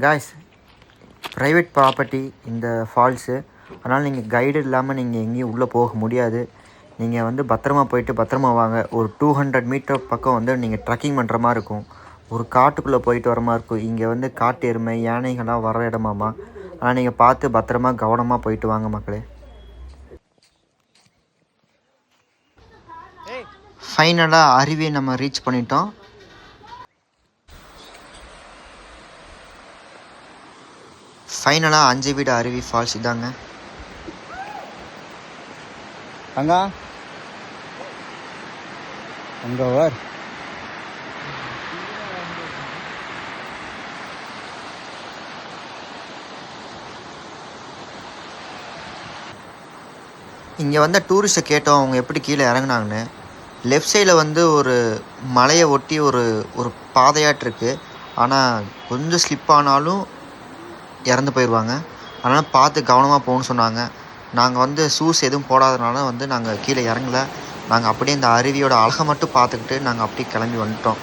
Guys, private property இந்த falls. அதனால் நீங்கள் கைடு இல்லாமல் நீங்கள் எங்கேயும் உள்ளே போக முடியாது. நீங்கள் வந்து பத்திரமா போயிட்டு பத்திரமா வாங்க. ஒரு 200 மீட்டர் பக்கம் வந்து நீங்கள் ட்ரக்கிங் பண்ணுற மாதிரி இருக்கும். ஒரு காட்டுக்குள்ளே போயிட்டு வர மாதிரி இருக்கும். இங்கே வந்து காட்டு எருமை யானைகள்லாம் வர இடமாமா. ஆனால் நீங்கள் பார்த்து பத்திரமா கவனமாக போயிட்டு வாங்க மக்களே. ஃபைனலாக அருவியை நம்ம ரீச் பண்ணிட்டோம். ஃபைனலாக 5 வீடு அருவி ஃபால்ஸ் இதாங்க. அங்கே வர் இங்கே வந்த டூரிஸ்ட்டை கேட்டோம் அவங்க எப்படி கீழே இறங்குனாங்கன்னு. லெஃப்ட் சைடில் வந்து ஒரு மலையை ஒட்டி ஒரு ஒரு பாதையாட்டிருக்கு. ஆனால் கொஞ்சம் ஸ்லிப் ஆனாலும் இறந்து போயிடுவாங்க. அதனால் பார்த்து கவனமாக போகணுன்னு சொன்னாங்க. நாங்கள் வந்து ஷூஸ் எதுவும் போடாதனால வந்து நாங்கள் கீழே இறங்கல. நாங்கள் அப்படியே இந்த அருவியோட அழகை மட்டும் பார்த்துக்கிட்டு நாங்கள் அப்படியே கிளம்பி வந்துட்டோம்.